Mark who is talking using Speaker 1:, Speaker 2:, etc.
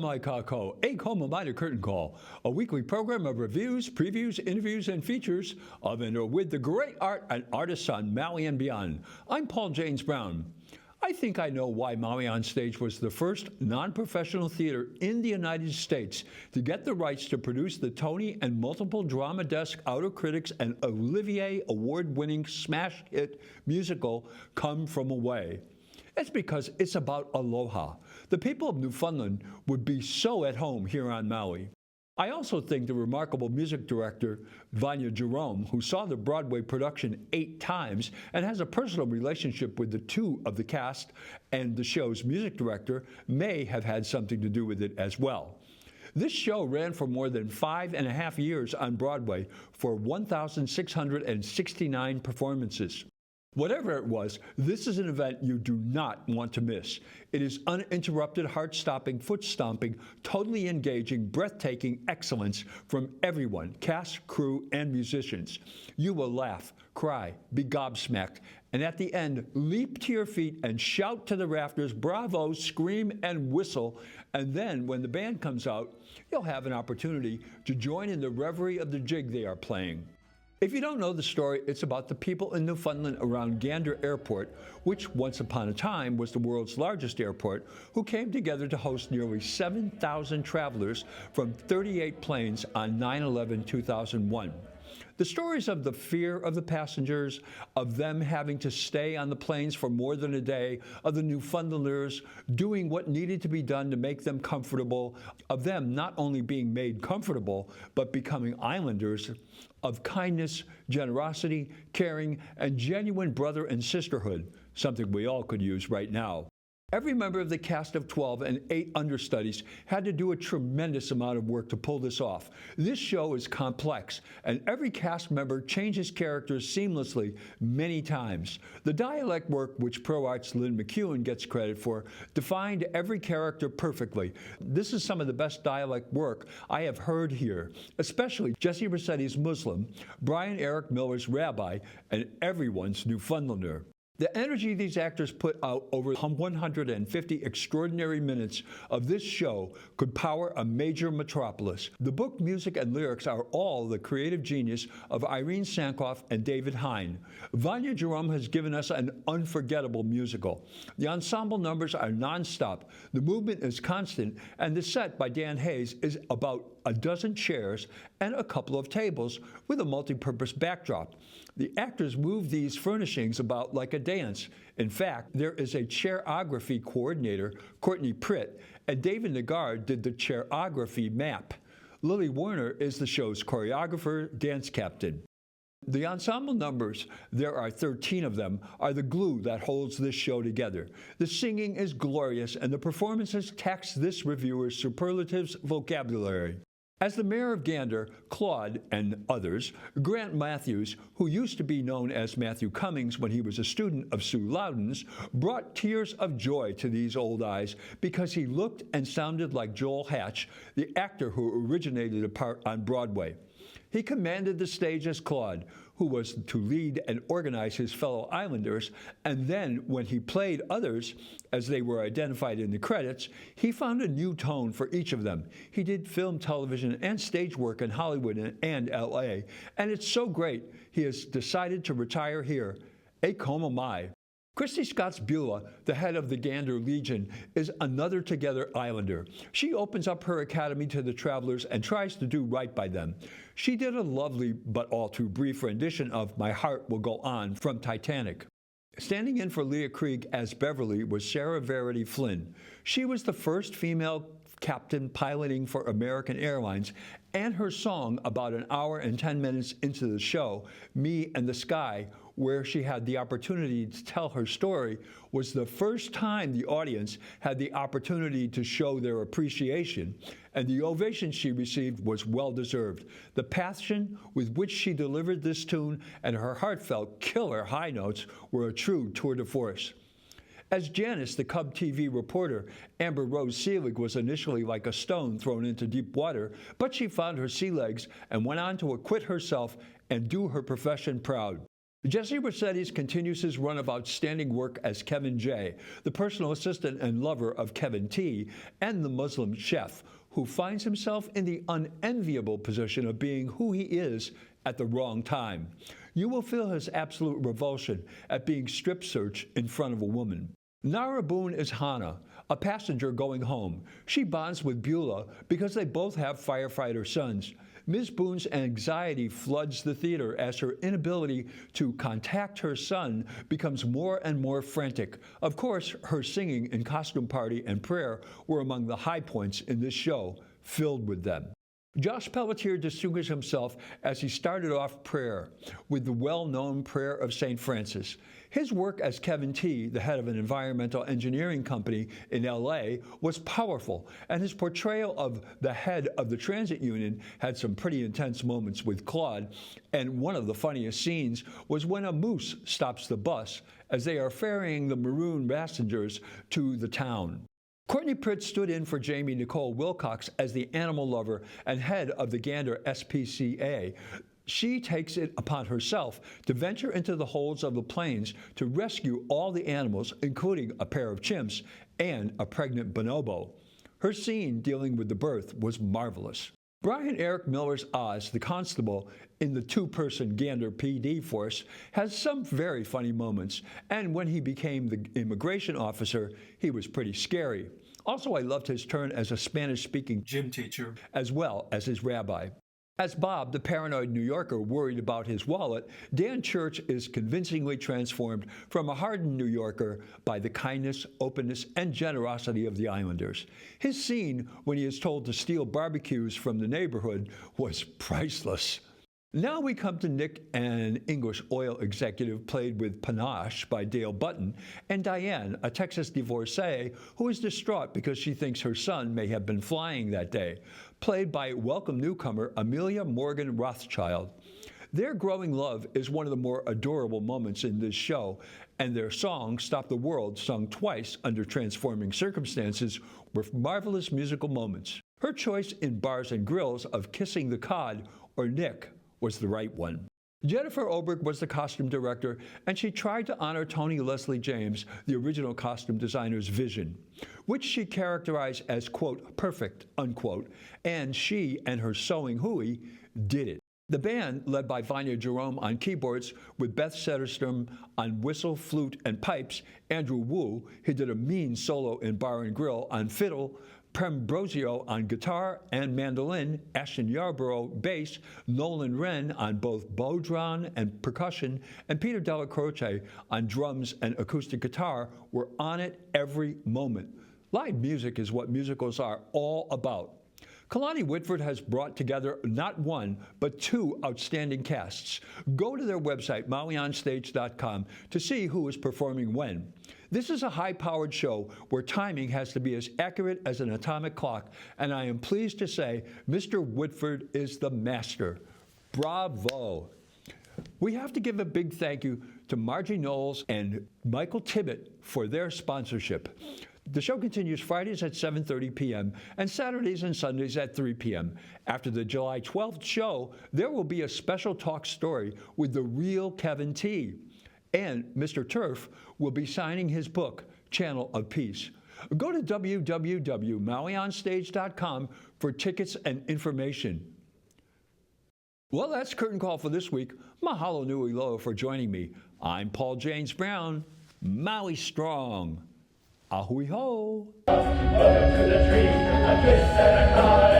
Speaker 1: Kamai Kako, a Como Minor Curtain Call, a weekly program of reviews, previews, interviews, and features of and with the great art and artists on Maui and beyond. I'm Paul James Brown. I think I know why Maui on Stage was the first non-professional theater in the United States to get the rights to produce the Tony and multiple Drama Desk Outer Critics and Olivier award-winning smash hit musical Come From Away. It's because it's about aloha. The people of Newfoundland would be so at home here on Maui. I also think the remarkable music director, Vanya Jerome, who saw the Broadway production 8 times and has a personal relationship with the 2 of the cast and the show's music director, may have had something to do with it as well. This show ran for more than 5.5 years on Broadway for 1,669 performances. Whatever it was, this is an event you do not want to miss. It is uninterrupted, heart-stopping, foot-stomping, totally engaging, breathtaking excellence from everyone, cast, crew, and musicians. You will laugh, cry, be gobsmacked, and at the end, leap to your feet and shout to the rafters, bravo, scream, and whistle. And then, when the band comes out, you'll have an opportunity to join in the reverie of the jig they are playing. If you don't know the story, it's about the people in Newfoundland around Gander Airport, which once upon a time was the world's largest airport, who came together to host nearly 7,000 travelers from 38 planes on 9/11/2001. The stories of the fear of the passengers, of them having to stay on the planes for more than a day, of the Newfoundlanders doing what needed to be done to make them comfortable, of them not only being made comfortable, but becoming islanders, of kindness, generosity, caring, and genuine brother and sisterhood, something we all could use right now. Every member of the cast of 12 and 8 understudies had to do a tremendous amount of work to pull this off. This show is complex, and every cast member changes characters seamlessly many times. The dialect work, which Pro Arts Lynn McEwen gets credit for, defined every character perfectly. This is some of the best dialect work I have heard here, especially Jesse Rossetti's Muslim, Brian Eric Miller's Rabbi, and everyone's Newfoundlander. The energy these actors put out over 150 extraordinary minutes of this show could power a major metropolis. The book, music, and lyrics are all the creative genius of Irene Sankoff and David Hine. Vanya Jerome has given us an unforgettable musical. The ensemble numbers are nonstop, the movement is constant, and the set by Dan Hayes is about a dozen chairs and a couple of tables with a multi-purpose backdrop. The actors move these furnishings about like a dance. In fact, there is a chairography coordinator, Courtney Pritt, and David Nagard did the chairography map. Lily Warner is the show's choreographer, dance captain. The ensemble numbers, there are 13 of them, are the glue that holds this show together. The singing is glorious, and the performances tax this reviewer's superlatives vocabulary. As the mayor of Gander, Claude, and others, Grant Matthews, who used to be known as Matthew Cummings when he was a student of Sue Loudon's, brought tears of joy to these old eyes because he looked and sounded like Joel Hatch, the actor who originated the part on Broadway. He commanded the stage as Claude, who was to lead and organize his fellow islanders, and then when he played others, as they were identified in the credits, he found a new tone for each of them. He did film, television, and stage work in Hollywood and LA, and it's so great he has decided to retire here. A como mai. Christy Scotts-Beulah, the head of the Gander Legion, is another Together Islander. She opens up her academy to the travelers and tries to do right by them. She did a lovely but all too brief rendition of My Heart Will Go On from Titanic. Standing in for Leah Krieg as Beverly was Sarah Verity Flynn. She was the first female captain piloting for American Airlines, and her song about an hour and 10 minutes into the show, Me and the Sky, where she had the opportunity to tell her story, was the first time the audience had the opportunity to show their appreciation, and the ovation she received was well-deserved. The passion with which she delivered this tune and her heartfelt killer high notes were a true tour de force. As Janice, the Cub TV reporter, Amber Rose Seelig was initially like a stone thrown into deep water, but she found her sea legs and went on to acquit herself and do her profession proud. Jesse Mercedes continues his run of outstanding work as Kevin J., the personal assistant and lover of Kevin T., and the Muslim chef, who finds himself in the unenviable position of being who he is at the wrong time. You will feel his absolute revulsion at being strip searched in front of a woman. Nara Boone is Hannah, a passenger going home. She bonds with Beulah because they both have firefighter sons. Ms. Boone's anxiety floods the theater as her inability to contact her son becomes more and more frantic. Of course, her singing in Costume Party and Prayer were among the high points in this show, filled with them. Josh Pelletier distinguished himself as he started off Prayer with the well-known Prayer of St. Francis. His work as Kevin T., the head of an environmental engineering company in L.A., was powerful, and his portrayal of the head of the transit union had some pretty intense moments with Claude, and one of the funniest scenes was when a moose stops the bus as they are ferrying the marooned passengers to the town. Courtney Pritt stood in for Jamie Nicole Wilcox as the animal lover and head of the Gander SPCA. She takes it upon herself to venture into the holds of the planes to rescue all the animals, including a pair of chimps and a pregnant bonobo. Her scene dealing with the birth was marvelous. Brian Eric Miller's Oz, the constable in the two-person Gander PD force, has some very funny moments, and when he became the immigration officer, he was pretty scary. Also, I loved his turn as a Spanish-speaking gym teacher, as well as his rabbi. As Bob, the paranoid New Yorker, worried about his wallet, Dan Church is convincingly transformed from a hardened New Yorker by the kindness, openness, and generosity of the Islanders. His scene when he is told to steal barbecues from the neighborhood was priceless. Now we come to Nick, an English oil executive played with panache by Dale Button, and Diane, a Texas divorcee who is distraught because she thinks her son may have been flying that day, played by welcome newcomer Amelia Morgan Rothschild. Their growing love is one of the more adorable moments in this show, and their song, Stop the World, sung twice under transforming circumstances, were marvelous musical moments. Her choice in Bars and Grills of Kissing the Cod, or Nick, was the right one. Jennifer Oberg was the costume director, and she tried to honor Tony Leslie James, the original costume designer's vision, which she characterized as, quote, perfect, unquote, and she and her sewing hooey did it. The band, led by Vanya Jerome on keyboards, with Beth Setterstrom on whistle, flute, and pipes, Andrew Wu, who did a mean solo in Bar and Grill on fiddle, Prem Brosio on guitar and mandolin, Ashton Yarborough bass, Nolan Wren on both bodhrán and percussion, and Peter Della Croce on drums and acoustic guitar were on it every moment. Live music is what musicals are all about. Kalani Whitford has brought together not one, but two outstanding casts. Go to their website, mauionstage.com, to see who is performing when. This is a high-powered show where timing has to be as accurate as an atomic clock, and I am pleased to say Mr. Whitford is the master. Bravo. We have to give a big thank you to Margie Knowles and Michael Tibbett for their sponsorship. The show continues Fridays at 7:30 p.m. and Saturdays and Sundays at 3 p.m. After the July 12th show, there will be a special talk story with the real Kevin T. And Mr. Turf will be signing his book, Channel of Peace. Go to www.mauionstage.com for tickets and information. Well, that's Curtain Call for this week. Mahalo nui loa for joining me. I'm Paul James Brown. Maui strong. Ahui ho! Welcome to the tree, a twist and a cry.